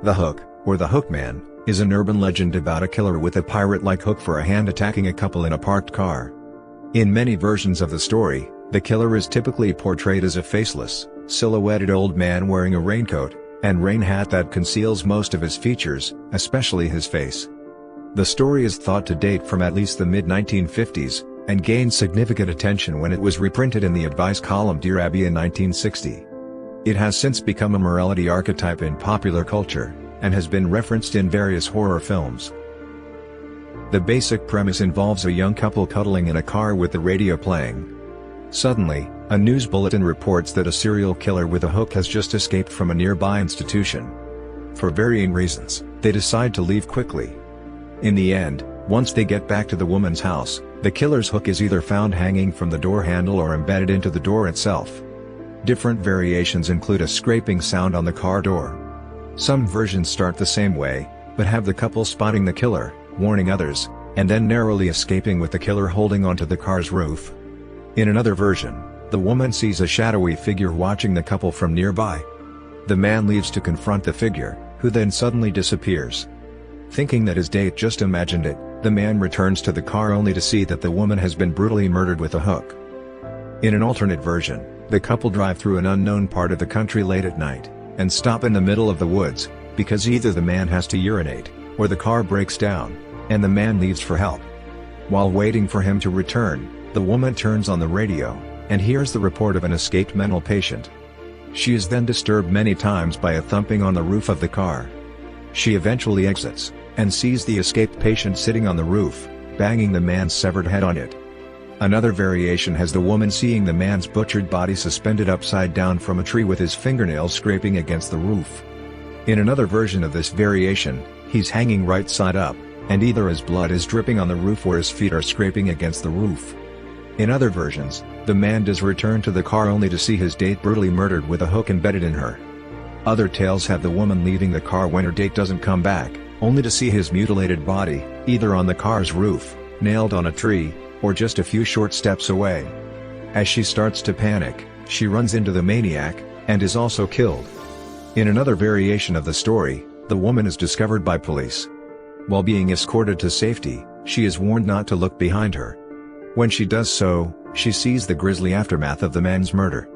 The Hook, or the Hookman, is an urban legend about a killer with a pirate-like hook for a hand attacking a couple in a parked car. In many versions of the story, the killer is typically portrayed as a faceless, silhouetted old man wearing a raincoat and rain hat that conceals most of his features, especially his face. The story is thought to date from at least the mid-1950s, and gained significant attention when it was reprinted in the advice column Dear Abby in 1960. It has since become a morality archetype in popular culture, and has been referenced in various horror films. The basic premise involves a young couple cuddling in a car with the radio playing. Suddenly, a news bulletin reports that a serial killer with a hook has just escaped from a nearby institution. For varying reasons, they decide to leave quickly. In the end, once they get back to the woman's house, the killer's hook is either found hanging from the door handle or embedded into the door itself. Different variations include a scraping sound on the car door. Some versions start the same way, but have the couple spotting the killer, warning others, and then narrowly escaping with the killer holding onto the car's roof. In another version, the woman sees a shadowy figure watching the couple from nearby. The man leaves to confront the figure, who then suddenly disappears. Thinking that his date just imagined it, the man returns to the car only to see that the woman has been brutally murdered with a hook. In an alternate version, the couple drive through an unknown part of the country late at night, and stop in the middle of the woods, because either the man has to urinate, or the car breaks down, and the man leaves for help. While waiting for him to return, the woman turns on the radio, and hears the report of an escaped mental patient. She is then disturbed many times by a thumping on the roof of the car. She eventually exits, and sees the escaped patient sitting on the roof, banging the man's severed head on it. Another variation has the woman seeing the man's butchered body suspended upside down from a tree with his fingernails scraping against the roof. In another version of this variation, he's hanging right side up, and either his blood is dripping on the roof or his feet are scraping against the roof. In other versions, the man does return to the car only to see his date brutally murdered with a hook embedded in her. Other tales have the woman leaving the car when her date doesn't come back, only to see his mutilated body, either on the car's roof, nailed on a tree, or just a few short steps away. As she starts to panic, she runs into the maniac, and is also killed. In another variation of the story, the woman is discovered by police. While being escorted to safety, she is warned not to look behind her. When she does so, she sees the grisly aftermath of the man's murder.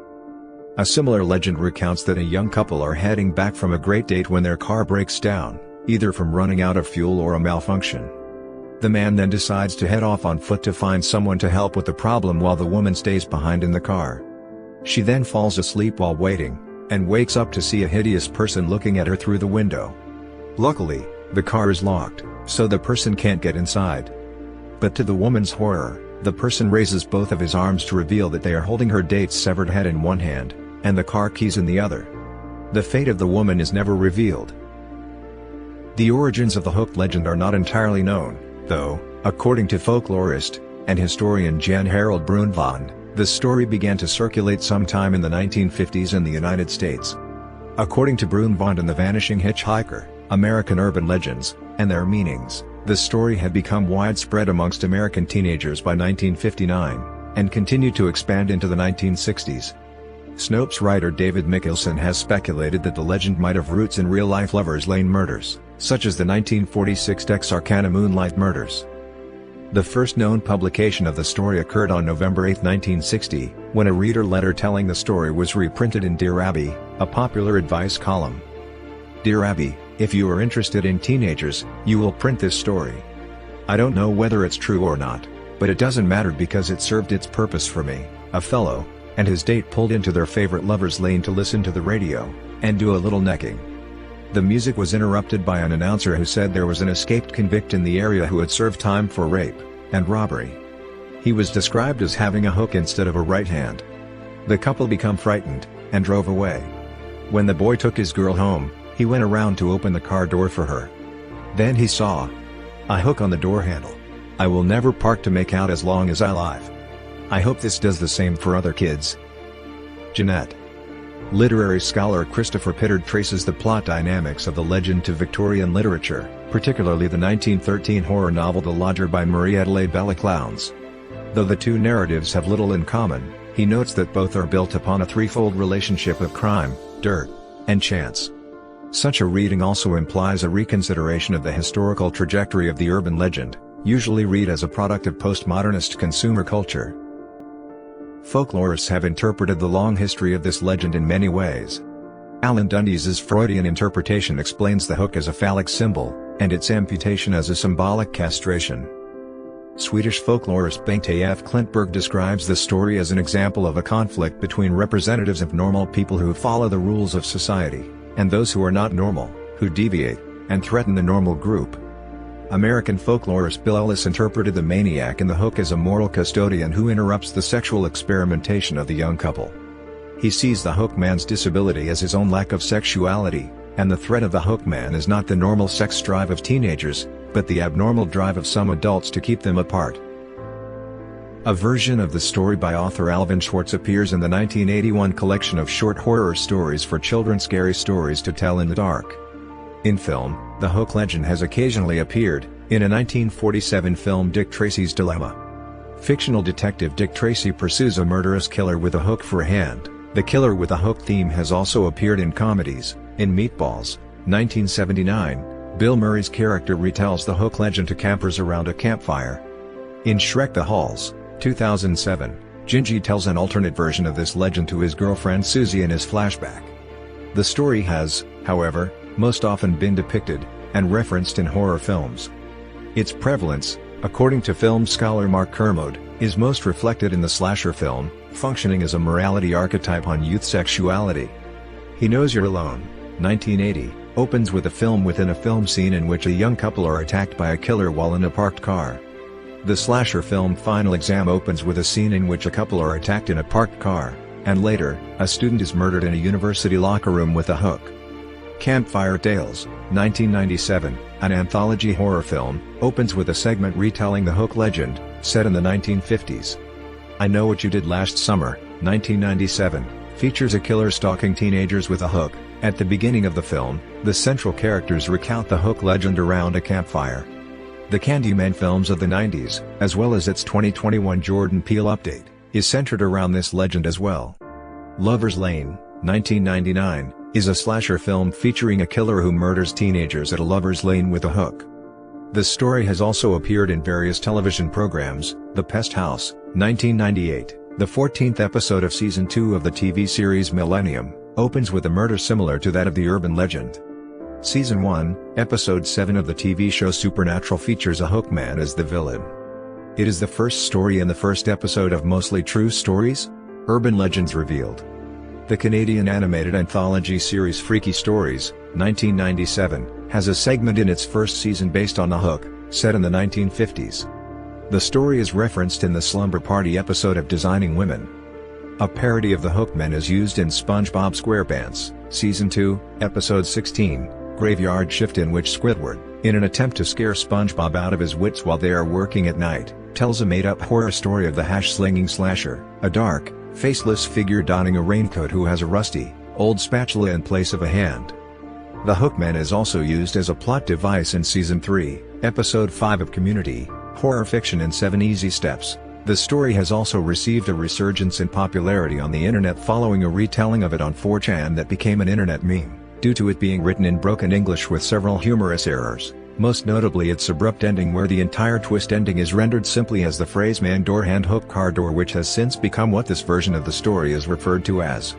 A similar legend recounts that a young couple are heading back from a great date when their car breaks down, either from running out of fuel or a malfunction. The man then decides to head off on foot to find someone to help with the problem while the woman stays behind in the car. She then falls asleep while waiting, and wakes up to see a hideous person looking at her through the window. Luckily, the car is locked, so the person can't get inside. But to the woman's horror, the person raises both of his arms to reveal that they are holding her date's severed head in one hand, and the car keys in the other. The fate of the woman is never revealed. The origins of the Hook legend are not entirely known, though, according to folklorist and historian Jan Harold Brunvand, the story began to circulate sometime in the 1950s in the United States. According to Brunvand and the Vanishing Hitchhiker, American Urban Legends, and Their Meanings, the story had become widespread amongst American teenagers by 1959, and continued to expand into the 1960s. Snopes writer David Mickelson has speculated that the legend might have roots in real-life Lover's Lane murders, such as the 1946 Texarkana Moonlight murders. The first known publication of the story occurred on November 8, 1960, when a reader letter telling the story was reprinted in Dear Abby, a popular advice column. Dear Abby, if you are interested in teenagers, you will print this story. I don't know whether it's true or not, but it doesn't matter because it served its purpose for me, a fellow, and his date pulled into their favorite Lover's Lane to listen to the radio, and do a little necking. The music was interrupted by an announcer who said there was an escaped convict in the area who had served time for rape and robbery. He was described as having a hook instead of a right hand. The couple became frightened, and drove away. When the boy took his girl home, he went around to open the car door for her. Then he saw a hook on the door handle. I will never park to make out as long as I live. I hope this does the same for other kids. Jeanette. Literary scholar Christopher Pittard traces the plot dynamics of the legend to Victorian literature, particularly the 1913 horror novel The Lodger by Marie Adelaide Bellaclowns. Though the two narratives have little in common, he notes that both are built upon a threefold relationship of crime, dirt, and chance. Such a reading also implies a reconsideration of the historical trajectory of the urban legend, usually read as a product of postmodernist consumer culture. Folklorists have interpreted the long history of this legend in many ways. Alan Dundee's Freudian interpretation explains the hook as a phallic symbol, and its amputation as a symbolic castration. Swedish folklorist Bengt A.F. Klintberg describes the story as an example of a conflict between representatives of normal people who follow the rules of society, and those who are not normal, who deviate, and threaten the normal group. American folklorist Bill Ellis interpreted the maniac in the hook as a moral custodian who interrupts the sexual experimentation of the young couple. He sees the Hookman's disability as his own lack of sexuality, and the threat of the Hookman is not the normal sex drive of teenagers, but the abnormal drive of some adults to keep them apart. A version of the story by author Alvin Schwartz appears in the 1981 collection of short horror stories for children, Scary Stories to Tell in the Dark. In film, the Hook legend has occasionally appeared, in a 1947 film Dick Tracy's Dilemma. Fictional detective Dick Tracy pursues a murderous killer with a hook for a hand. The killer with a hook theme has also appeared in comedies. In Meatballs, 1979, Bill Murray's character retells the hook legend to campers around a campfire. In Shrek the Halls, 2007, Gingy tells an alternate version of this legend to his girlfriend Susie in his flashback. The story has, however, most often been depicted, and referenced in horror films. Its prevalence, according to film scholar Mark Kermode, is most reflected in the slasher film, functioning as a morality archetype on youth sexuality. He Knows You're Alone, 1980, opens with a film within a film scene in which a young couple are attacked by a killer while in a parked car. The slasher film Final Exam opens with a scene in which a couple are attacked in a parked car, and later, a student is murdered in a university locker room with a hook. Campfire Tales, 1997, an anthology horror film, opens with a segment retelling the hook legend, set in the 1950s. I Know What You Did Last Summer, 1997, features a killer stalking teenagers with a hook. At the beginning of the film, the central characters recount the hook legend around a campfire. The Candyman films of the 90s, as well as its 2021 Jordan Peele update, is centered around this legend as well. Lover's Lane, 1999, is a slasher film featuring a killer who murders teenagers at a lover's lane with a hook. The story has also appeared in various television programs. The Pest House, 1998, the 14th episode of Season 2 of the TV series Millennium, opens with a murder similar to that of the urban legend. Season 1, Episode 7 of the TV show Supernatural features a Hookman as the villain. It is the first story in the first episode of Mostly True Stories? Urban Legends Revealed. The Canadian animated anthology series Freaky Stories, 1997, has a segment in its first season based on the hook, set in the 1950s. The story is referenced in the Slumber Party episode of Designing Women. A parody of the Hookman is used in SpongeBob SquarePants, Season 2, Episode 16, Graveyard Shift, in which Squidward, in an attempt to scare SpongeBob out of his wits while they are working at night, tells a made-up horror story of the hash-slinging slasher, a dark, faceless figure donning a raincoat who has a rusty, old spatula in place of a hand. The Hookman is also used as a plot device in Season 3, Episode 5 of Community, Horror Fiction in 7 Easy Steps. The story has also received a resurgence in popularity on the internet following a retelling of it on 4chan that became an internet meme, due to it being written in broken English with several humorous errors, most notably its abrupt ending where the entire twist ending is rendered simply as the phrase man door hand hook car door, which has since become what this version of the story is referred to as.